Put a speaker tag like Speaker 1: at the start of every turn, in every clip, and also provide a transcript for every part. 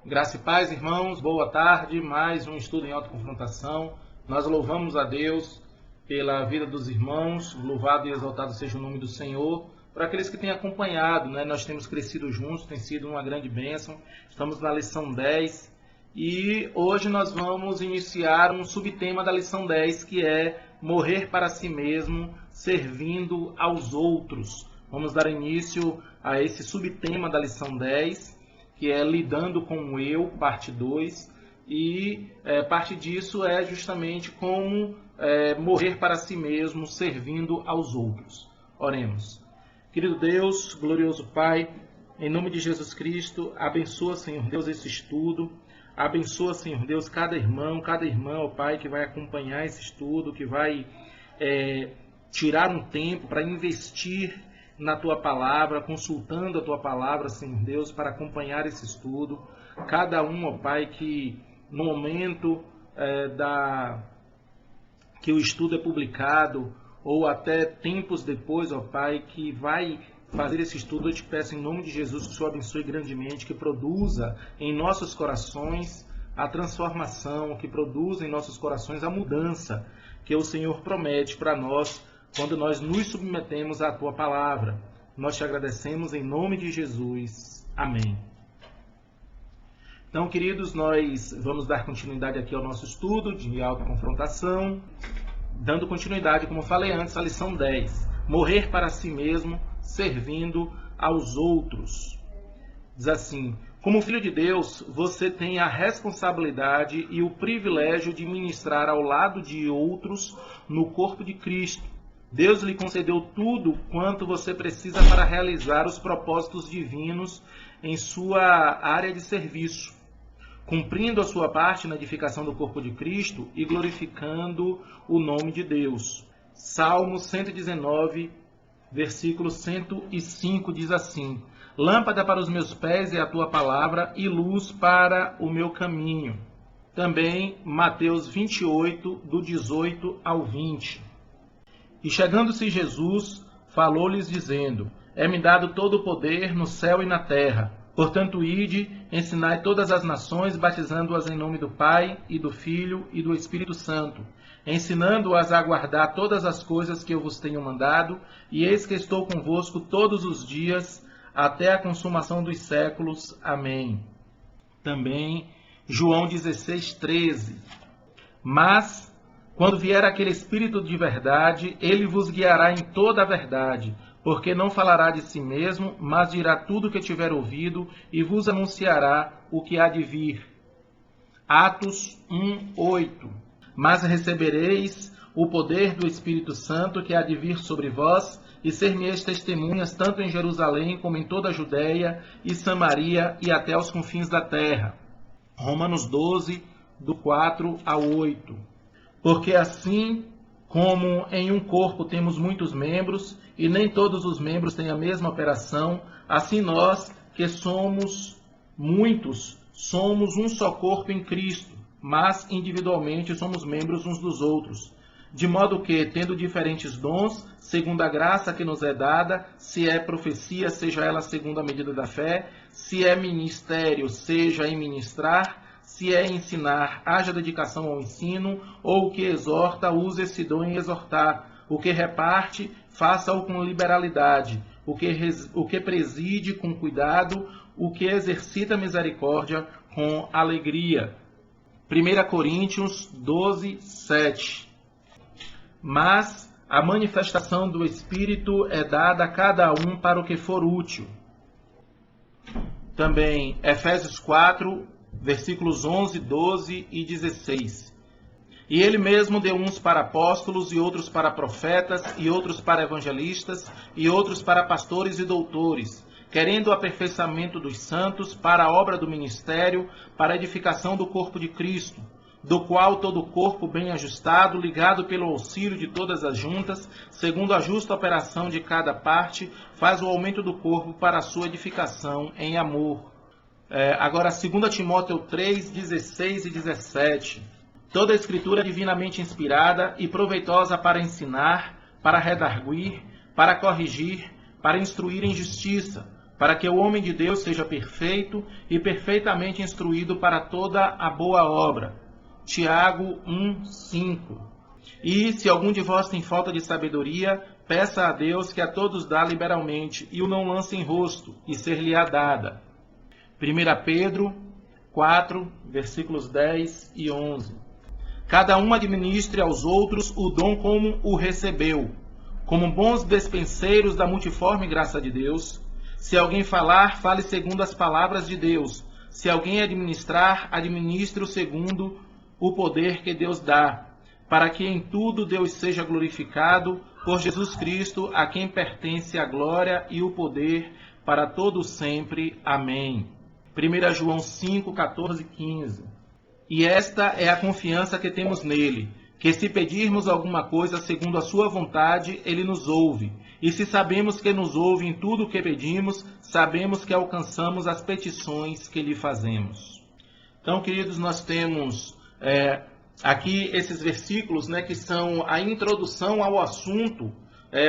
Speaker 1: Graça e paz, irmãos, boa tarde, mais um estudo em autoconfrontação. Nós louvamos a Deus pela vida dos irmãos, louvado e exaltado seja o nome do Senhor. Para aqueles que têm acompanhado, nós temos crescido juntos, tem sido uma grande bênção. Estamos na lição 10 e hoje nós vamos iniciar um subtema da lição 10, que é morrer para si mesmo, servindo aos outros. Vamos dar início a esse subtema da lição 10, que é Lidando com o Eu, parte 2, e parte disso é justamente como morrer para si mesmo, servindo aos outros. Oremos. Querido Deus, glorioso Pai, em nome de Jesus Cristo, abençoa, Senhor Deus, esse estudo, abençoa, Senhor Deus, cada irmão, cada irmã, ó Pai, que vai acompanhar esse estudo, que vai tirar um tempo para investir na Tua Palavra, consultando a Tua Palavra, Senhor Deus, para acompanhar esse estudo. Cada um, ó Pai, que no momento que o estudo é publicado, ou até tempos depois, ó Pai, que vai fazer esse estudo, eu te peço em nome de Jesus que o Senhor abençoe grandemente, que produza em nossos corações a transformação, que produza em nossos corações a mudança que o Senhor promete para nós, quando nós nos submetemos à Tua Palavra. Nós te agradecemos em nome de Jesus. Amém. Então, queridos, nós vamos dar continuidade aqui ao nosso estudo de autoconfrontação, dando continuidade, como eu falei antes, à lição 10. Morrer para si mesmo, servindo aos outros. Diz assim: como filho de Deus, você tem a responsabilidade e o privilégio de ministrar ao lado de outros no corpo de Cristo. Deus lhe concedeu tudo quanto você precisa para realizar os propósitos divinos em sua área de serviço, cumprindo a sua parte na edificação do corpo de Cristo e glorificando o nome de Deus. Salmo 119, versículo 105 diz assim: lâmpada para os meus pés é a tua palavra e luz para o meu caminho. Também Mateus 28, do 18 ao 20. E chegando-se Jesus, falou-lhes dizendo: é-me dado todo o poder no céu e na terra. Portanto, ide, ensinai todas as nações, batizando-as em nome do Pai, e do Filho, e do Espírito Santo, ensinando-as a guardar todas as coisas que eu vos tenho mandado, e eis que estou convosco todos os dias, até a consumação dos séculos. Amém. Também João 16:13. Mas quando vier aquele Espírito de verdade, ele vos guiará em toda a verdade, porque não falará de si mesmo, mas dirá tudo o que tiver ouvido e vos anunciará o que há de vir. Atos 1:8. Mas recebereis o poder do Espírito Santo que há de vir sobre vós, e ser-me-eis testemunhas tanto em Jerusalém como em toda a Judéia e Samaria e até aos confins da terra. Romanos 12, do 4 ao 8. Porque assim como em um corpo temos muitos membros, e nem todos os membros têm a mesma operação, assim nós, que somos muitos, somos um só corpo em Cristo, mas individualmente somos membros uns dos outros. De modo que, tendo diferentes dons, segundo a graça que nos é dada, se é profecia, seja ela segundo a medida da fé, se é ministério, seja em ministrar, se é ensinar, haja dedicação ao ensino, ou o que exorta, use esse dom em exortar. O que reparte, faça-o com liberalidade. O que preside, com cuidado. O que exercita misericórdia, com alegria. 1 Coríntios 12, 7. Mas a manifestação do Espírito é dada a cada um para o que for útil. Também Efésios 4, versículos 11, 12 e 16. E ele mesmo deu uns para apóstolos, e outros para profetas, e outros para evangelistas, e outros para pastores e doutores, querendo o aperfeiçoamento dos santos, para a obra do ministério, para a edificação do corpo de Cristo, do qual todo o corpo bem ajustado, ligado pelo auxílio de todas as juntas, segundo a justa operação de cada parte, faz o aumento do corpo para a sua edificação em amor. Agora, 2 Timóteo 3, 16 e 17. Toda a Escritura é divinamente inspirada e proveitosa para ensinar, para redarguir, para corrigir, para instruir em justiça, para que o homem de Deus seja perfeito e perfeitamente instruído para toda a boa obra. Tiago 1:5. E se algum de vós tem falta de sabedoria, peça a Deus, que a todos dá liberalmente, e o não lance em rosto, e ser-lhe-á dada. 1 Pedro 4, versículos 10 e 11. Cada um administre aos outros o dom como o recebeu, como bons despenseiros da multiforme graça de Deus. Se alguém falar, fale segundo as palavras de Deus. Se alguém administrar, administre-o segundo o poder que Deus dá, para que em tudo Deus seja glorificado por Jesus Cristo, a quem pertence a glória e o poder para todo sempre. Amém. 1 João 5, 14 e 15. E esta é a confiança que temos nele, que se pedirmos alguma coisa segundo a sua vontade, ele nos ouve. E se sabemos que nos ouve em tudo o que pedimos, sabemos que alcançamos as petições que lhe fazemos. Então, queridos, nós temos aqui esses versículos, né, que são a introdução ao assunto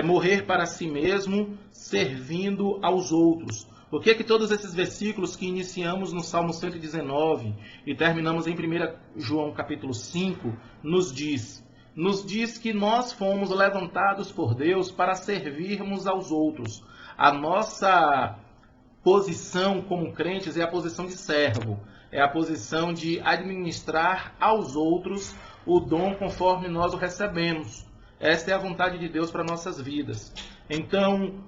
Speaker 1: morrer para si mesmo, servindo aos outros. Por que todos esses versículos que iniciamos no Salmo 119 e terminamos em 1 João capítulo 5 nos diz que nós fomos levantados por Deus para servirmos aos outros. A nossa posição como crentes é a posição de servo, é a posição de administrar aos outros o dom conforme nós o recebemos. Esta é a vontade de Deus para nossas vidas. Então,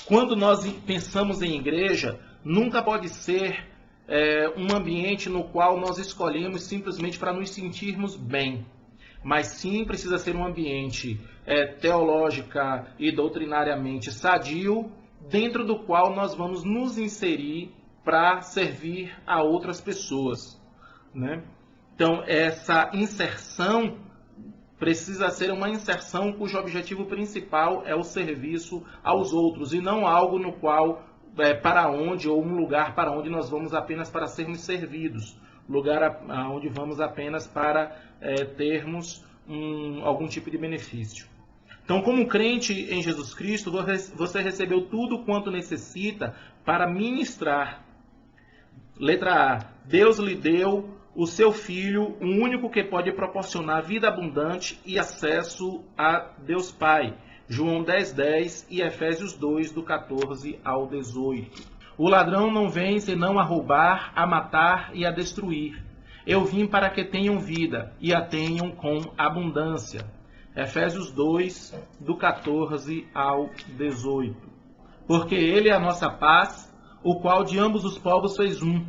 Speaker 1: quando nós pensamos em igreja, nunca pode ser um ambiente no qual nós escolhemos simplesmente para nos sentirmos bem, mas sim precisa ser um ambiente teológica e doutrinariamente sadio, dentro do qual nós vamos nos inserir para servir a outras pessoas, né? Então, essa inserção precisa ser uma inserção cujo objetivo principal é o serviço aos outros, e não algo no qual, ou um lugar para onde nós vamos apenas para sermos servidos, lugar onde vamos apenas para termos algum tipo de benefício. Então, como crente em Jesus Cristo, você recebeu tudo quanto necessita para ministrar. Letra A. Deus lhe deu o seu Filho, o único que pode proporcionar vida abundante e acesso a Deus Pai. João 10:10 e Efésios 2, do 14 ao 18. O ladrão não vem senão a roubar, a matar e a destruir. Eu vim para que tenham vida e a tenham com abundância. Efésios 2, do 14 ao 18. Porque ele é a nossa paz, o qual de ambos os povos fez um,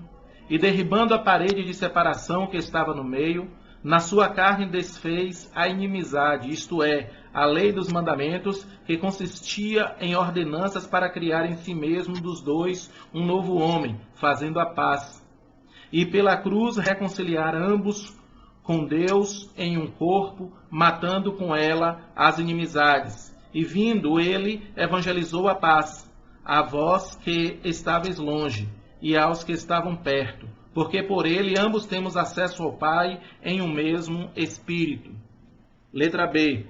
Speaker 1: e derribando a parede de separação que estava no meio, na sua carne desfez a inimizade, isto é, a lei dos mandamentos, que consistia em ordenanças para criar em si mesmo dos dois um novo homem, fazendo a paz. E pela cruz reconciliar ambos com Deus em um corpo, matando com ela as inimizades. E vindo ele, evangelizou a paz, a vós que estáveis longe, e aos que estavam perto, porque por ele ambos temos acesso ao Pai em um mesmo Espírito. Letra B.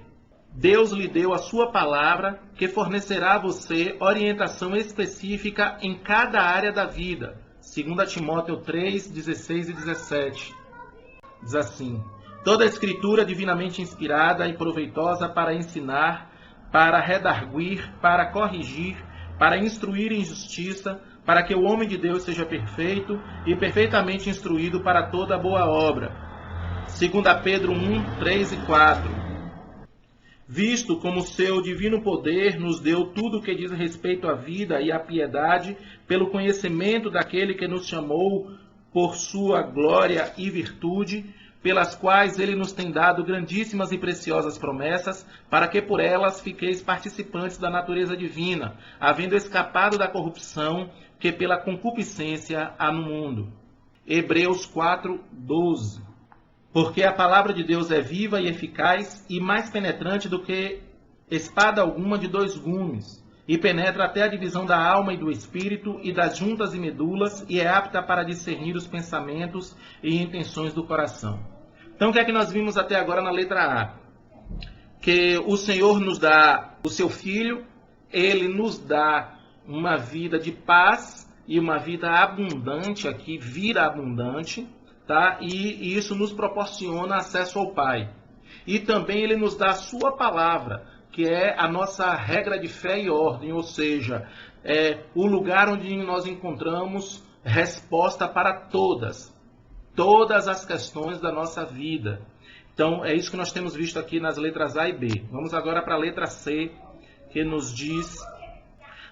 Speaker 1: Deus lhe deu a sua palavra, que fornecerá a você orientação específica em cada área da vida. 2 Timóteo 3, 16 e 17. Diz assim: toda a escritura divinamente inspirada e proveitosa para ensinar, para redarguir, para corrigir, para instruir em justiça, para que o homem de Deus seja perfeito e perfeitamente instruído para toda boa obra. 2 Pedro 1, 3 e 4. Visto como seu divino poder nos deu tudo o que diz respeito à vida e à piedade, pelo conhecimento daquele que nos chamou por sua glória e virtude, pelas quais ele nos tem dado grandíssimas e preciosas promessas, para que por elas fiqueis participantes da natureza divina, havendo escapado da corrupção que pela concupiscência há no mundo. Hebreus 4, 12. Porque a palavra de Deus é viva e eficaz e mais penetrante do que espada alguma de dois gumes, e penetra até a divisão da alma e do espírito e das juntas e medulas, e é apta para discernir os pensamentos e intenções do coração. Então, o que é que nós vimos até agora na letra A? Que o Senhor nos dá o seu Filho, ele nos dá uma vida de paz e uma vida abundante aqui, vida abundante, tá? E isso nos proporciona acesso ao Pai. E também ele nos dá a sua palavra, que é a nossa regra de fé e ordem, ou seja, é o lugar onde nós encontramos resposta para todas as questões da nossa vida. Então, é isso que nós temos visto aqui nas letras A e B. Vamos agora para a letra C, que nos diz: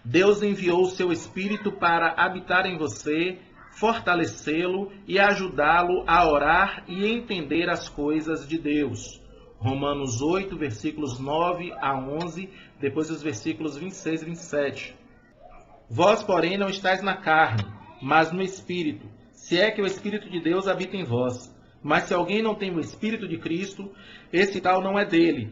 Speaker 1: Deus enviou o seu Espírito para habitar em você, fortalecê-lo e ajudá-lo a orar e entender as coisas de Deus. Romanos 8, versículos 9 a 11, depois os versículos 26 e 27. Vós, porém, não estáis na carne, mas no Espírito, se é que o Espírito de Deus habita em vós. Mas se alguém não tem o Espírito de Cristo, esse tal não é dele.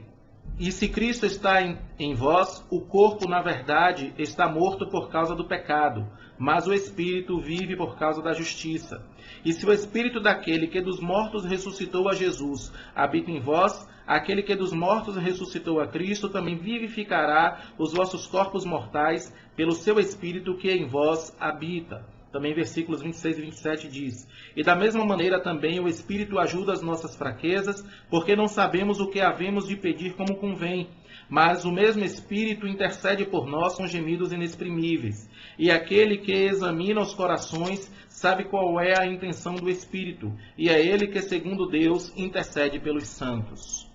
Speaker 1: E se Cristo está em vós, o corpo, na verdade, está morto por causa do pecado, mas o Espírito vive por causa da justiça. E se o Espírito daquele que dos mortos ressuscitou a Jesus habita em vós, aquele que dos mortos ressuscitou a Cristo também vivificará os vossos corpos mortais pelo seu Espírito que em vós habita. Também versículos 26 e 27 diz: E da mesma maneira também o Espírito ajuda as nossas fraquezas, porque não sabemos o que havemos de pedir como convém. Mas o mesmo Espírito intercede por nós com gemidos inexprimíveis. E aquele que examina os corações sabe qual é a intenção do Espírito, e é ele que, segundo Deus, intercede pelos santos.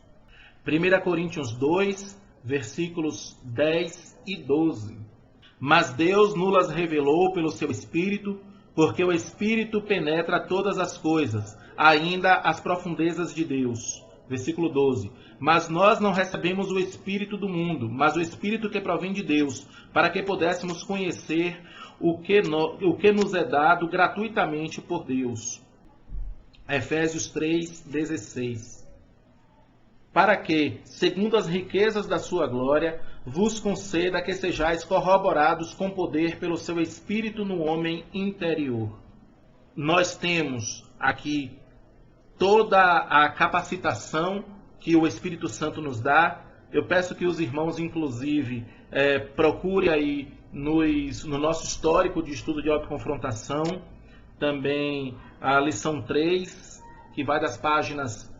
Speaker 1: 1 Coríntios 2, versículos 10 e 12. Mas Deus nos revelou pelo seu Espírito, porque o Espírito penetra todas as coisas, ainda as profundezas de Deus. Versículo 12. Mas nós não recebemos o Espírito do mundo, mas o Espírito que provém de Deus, para que pudéssemos conhecer o que nos é dado gratuitamente por Deus. Efésios 3, 16. Para que, segundo as riquezas da sua glória, vos conceda que sejais corroborados com poder pelo seu Espírito no homem interior. Nós temos aqui toda a capacitação que o Espírito Santo nos dá. Eu peço que os irmãos, inclusive, procurem aí no nosso histórico de estudo de autoconfrontação, também a lição 3, que vai das páginas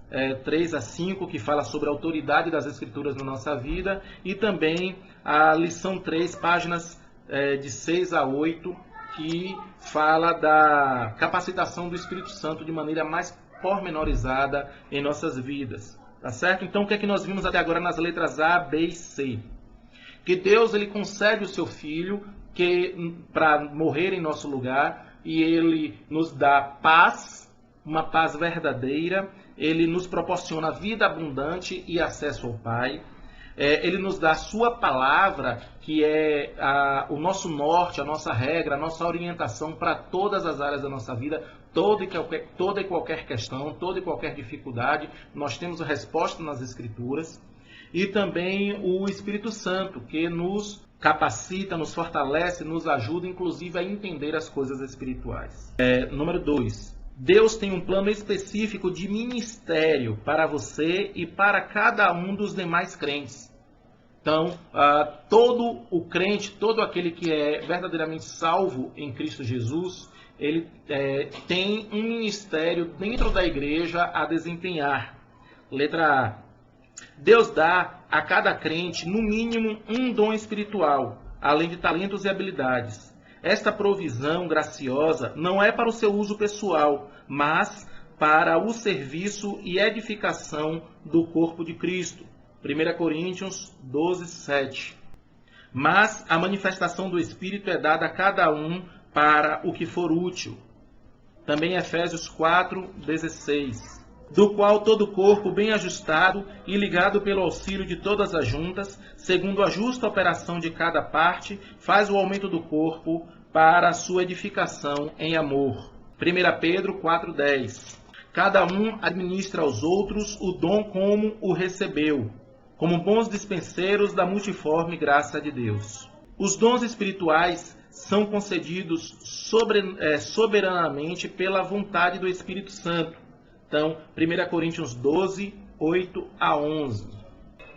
Speaker 1: 3 a 5, que fala sobre a autoridade das Escrituras na nossa vida, e também a lição 3, páginas de 6 a 8, que fala da capacitação do Espírito Santo de maneira mais pormenorizada em nossas vidas. Tá certo? Então, o que é que nós vimos até agora nas letras A, B e C? Que Deus ele concede o seu Filho para morrer em nosso lugar, e ele nos dá paz, uma paz verdadeira. Ele nos proporciona vida abundante e acesso ao Pai. Ele nos dá a sua palavra, que é o nosso norte, a nossa regra, a nossa orientação para todas as áreas da nossa vida, toda e qualquer questão, toda e qualquer dificuldade. Nós temos a resposta nas Escrituras. E também o Espírito Santo, que nos capacita, nos fortalece, nos ajuda, inclusive, a entender as coisas espirituais. Número 2. Deus tem um plano específico de ministério para você e para cada um dos demais crentes. Então, todo o crente, todo aquele que é verdadeiramente salvo em Cristo Jesus, ele tem um ministério dentro da igreja a desempenhar. Letra A. Deus dá a cada crente, no mínimo, um dom espiritual, além de talentos e habilidades. Esta provisão graciosa não é para o seu uso pessoal, mas para o serviço e edificação do corpo de Cristo. 1 Coríntios 12, 7. Mas a manifestação do Espírito é dada a cada um para o que for útil. Também Efésios 4, 16. Do qual todo o corpo, bem ajustado e ligado pelo auxílio de todas as juntas, segundo a justa operação de cada parte, faz o aumento do corpo para a sua edificação em amor. 1 Pedro 4,10. Cada um administra aos outros o dom como o recebeu, como bons dispenseiros da multiforme graça de Deus. Os dons espirituais são concedidos soberanamente pela vontade do Espírito Santo. Então, 1 Coríntios 12, 8 a 11.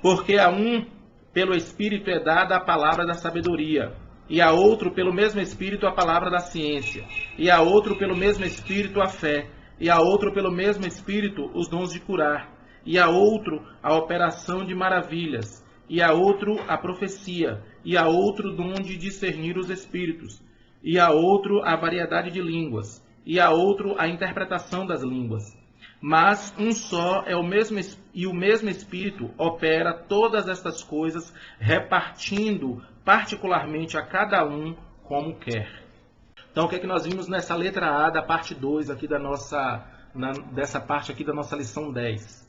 Speaker 1: Porque a um, pelo Espírito, é dada a palavra da sabedoria, e a outro pelo mesmo Espírito a palavra da ciência, e a outro pelo mesmo Espírito a fé, e a outro pelo mesmo Espírito os dons de curar, e a outro a operação de maravilhas, e a outro a profecia, e a outro dom de discernir os espíritos, e a outro a variedade de línguas, e a outro a interpretação das línguas. Mas um só é o mesmo, e o mesmo Espírito opera todas estas coisas, repartindo particularmente a cada um como quer. Então, o que é que nós vimos nessa letra A da parte 2 aqui dessa parte aqui da nossa lição 10?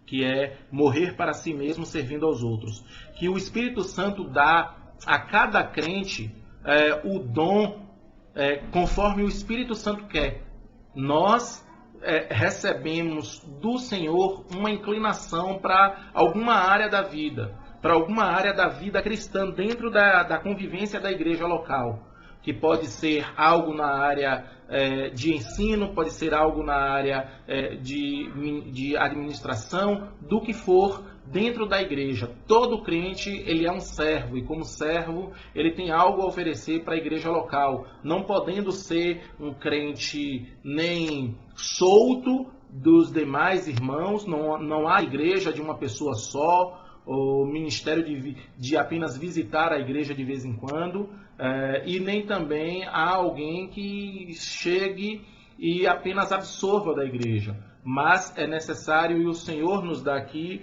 Speaker 1: Que é morrer para si mesmo servindo aos outros. Que o Espírito Santo dá a cada crente o dom conforme o Espírito Santo quer. Nós recebemos do Senhor uma inclinação para alguma área da vida, para alguma área da vida cristã dentro da convivência da igreja local, que pode ser algo na área de ensino, pode ser algo na área de administração, do que for dentro da igreja. Todo crente ele é um servo, e como servo ele tem algo a oferecer para a igreja local, não podendo ser um crente nem solto dos demais irmãos, não há igreja de uma pessoa só, o ministério de apenas visitar a igreja de vez em quando, e nem também há alguém que chegue e apenas absorva da igreja. Mas é necessário, e o Senhor nos dá aqui,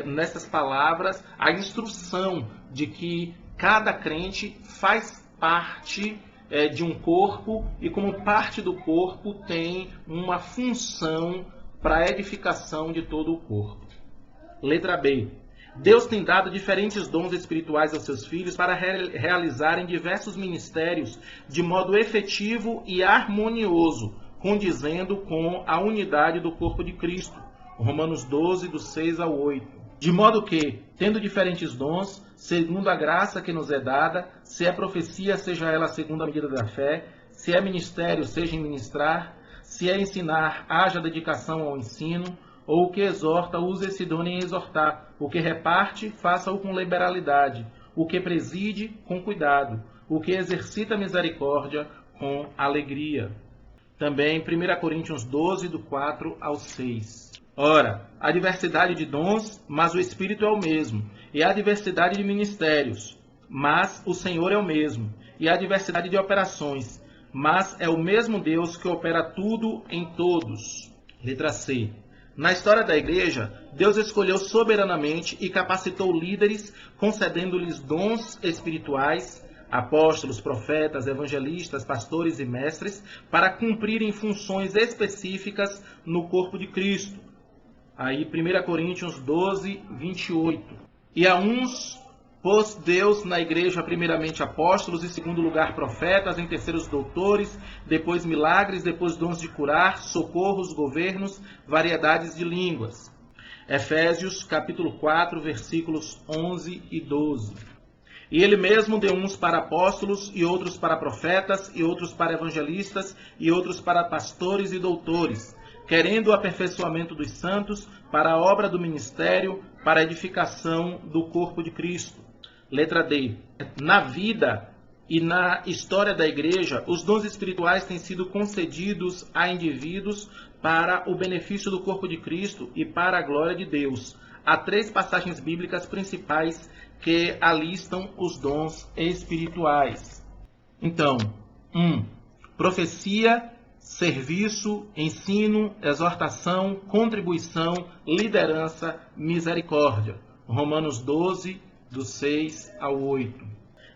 Speaker 1: nessas palavras, a instrução de que cada crente faz parte de um corpo, e como parte do corpo tem uma função para a edificação de todo o corpo. Letra B. Deus tem dado diferentes dons espirituais aos seus filhos para realizarem diversos ministérios de modo efetivo e harmonioso, condizendo com a unidade do corpo de Cristo. Romanos 12, do 6 ao 8. De modo que, tendo diferentes dons, segundo a graça que nos é dada, se é profecia, seja ela segundo a medida da fé, se é ministério, seja em ministrar, se é ensinar, haja dedicação ao ensino, ou o que exorta, use esse dom em exortar. O que reparte, faça-o com liberalidade. O que preside, com cuidado. O que exercita misericórdia, com alegria. Também 1 Coríntios 12, do 4 ao 6. Ora, há diversidade de dons, mas o Espírito é o mesmo. E há diversidade de ministérios, mas o Senhor é o mesmo. E há diversidade de operações, mas é o mesmo Deus que opera tudo em todos. Letra C. Na história da igreja, Deus escolheu soberanamente e capacitou líderes, concedendo-lhes dons espirituais, apóstolos, profetas, evangelistas, pastores e mestres, para cumprirem funções específicas no corpo de Cristo. Aí 1 Coríntios 12, 28. E a uns pôs Deus na igreja primeiramente apóstolos, em segundo lugar profetas, em terceiro doutores, depois milagres, depois dons de curar, socorros, governos, variedades de línguas. Efésios capítulo 4, versículos 11 e 12. E ele mesmo deu uns para apóstolos, e outros para profetas, e outros para evangelistas, e outros para pastores e doutores, querendo o aperfeiçoamento dos santos, para a obra do ministério, para a edificação do corpo de Cristo. Letra D. Na vida e na história da igreja, os dons espirituais têm sido concedidos a indivíduos para o benefício do corpo de Cristo e para a glória de Deus. Há 3 passagens bíblicas principais que alistam os dons espirituais. Então, 1. Profecia, serviço, ensino, exortação, contribuição, liderança, misericórdia. Romanos 12, do 6 ao 8.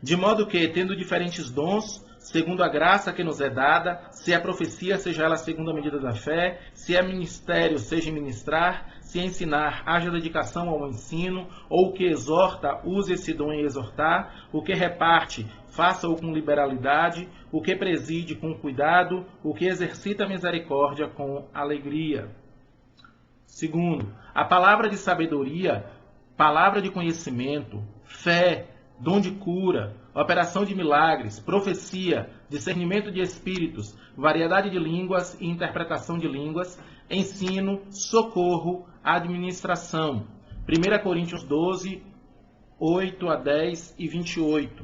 Speaker 1: De modo que, tendo diferentes dons, segundo a graça que nos é dada, se é profecia, seja ela segundo a medida da fé, se é ministério, seja ministrar, se é ensinar, haja dedicação ao ensino, ou o que exorta, use esse dom em exortar, o que reparte, faça-o com liberalidade, o que preside com cuidado, o que exercita a misericórdia com alegria. Segundo, a palavra de sabedoria, palavra de conhecimento, fé, dom de cura, operação de milagres, profecia, discernimento de espíritos, variedade de línguas e interpretação de línguas, ensino, socorro, administração. 1 Coríntios 12, 8 a 10 e 28.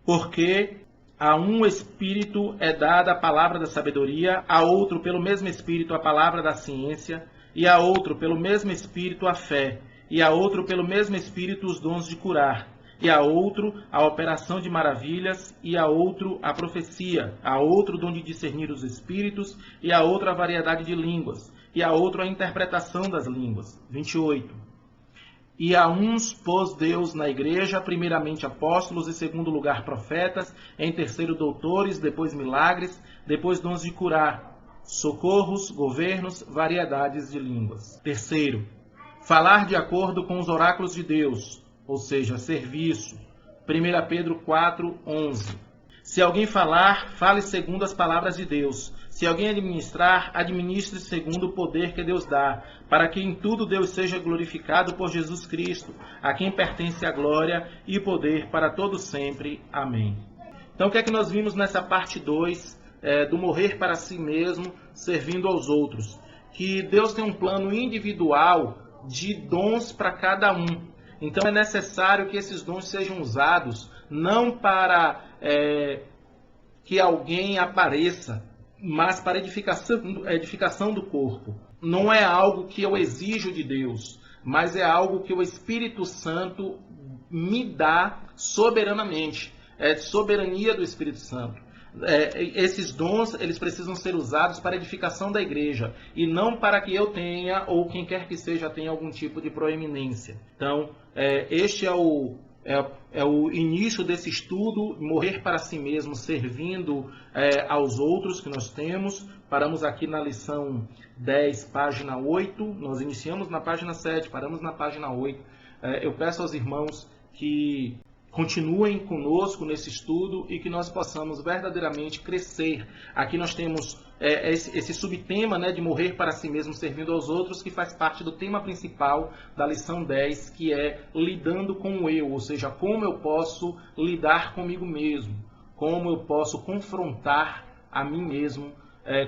Speaker 1: Porque a um Espírito é dada a palavra da sabedoria, a outro pelo mesmo Espírito a palavra da ciência, e a outro pelo mesmo Espírito a fé, e a outro pelo mesmo Espírito os dons de curar, e a outro a operação de maravilhas, e a outro a profecia, a outro o dom de discernir os espíritos, e a outro a variedade de línguas, e a outro a interpretação das línguas. 28. E a uns pôs Deus na igreja, primeiramente apóstolos, em segundo lugar profetas, em terceiro doutores, depois milagres, depois dons de curar, socorros, governos, variedades de línguas. Terceiro, falar de acordo com os oráculos de Deus, ou seja, serviço. 1 Pedro 4, 11. Se alguém falar, fale segundo as palavras de Deus. Se alguém administrar, administre segundo o poder que Deus dá, para que em tudo Deus seja glorificado por Jesus Cristo, a quem pertence a glória e o poder para todo sempre. Amém. Então, o que é que nós vimos nessa parte 2 do morrer para si mesmo, servindo aos outros? Que Deus tem um plano individual de dons para cada um. Então, é necessário que esses dons sejam usados não para que alguém apareça, mas para edificação do corpo. Não é algo que eu exijo de Deus, mas é algo que o Espírito Santo me dá soberanamente. É soberania do Espírito Santo. Esses dons, eles precisam ser usados para a edificação da igreja, e não para que eu tenha, ou quem quer que seja, tenha algum tipo de proeminência. Então, este é o início desse estudo, morrer para si mesmo, servindo aos outros, que nós temos. Paramos aqui na lição 10, página 8. Nós iniciamos na página 7, paramos na página 8. Eu peço aos irmãos que continuem conosco nesse estudo e que nós possamos verdadeiramente crescer. Aqui nós temos esse subtema, de morrer para si mesmo, servindo aos outros, que faz parte do tema principal da lição 10, que é lidando com o eu, ou seja, como eu posso lidar comigo mesmo, como eu posso confrontar a mim mesmo,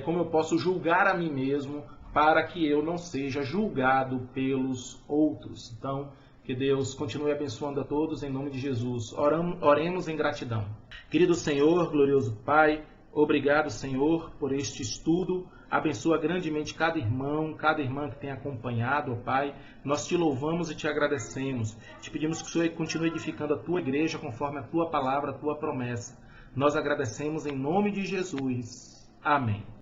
Speaker 1: como eu posso julgar a mim mesmo, para que eu não seja julgado pelos outros. Então, que Deus continue abençoando a todos, em nome de Jesus. Oremos em gratidão. Querido Senhor, glorioso Pai, obrigado, Senhor, por este estudo. Abençoa grandemente cada irmão, cada irmã que tem acompanhado, ó Pai. Nós te louvamos e te agradecemos. Te pedimos que o Senhor continue edificando a tua igreja conforme a tua palavra, a tua promessa. Nós agradecemos em nome de Jesus. Amém.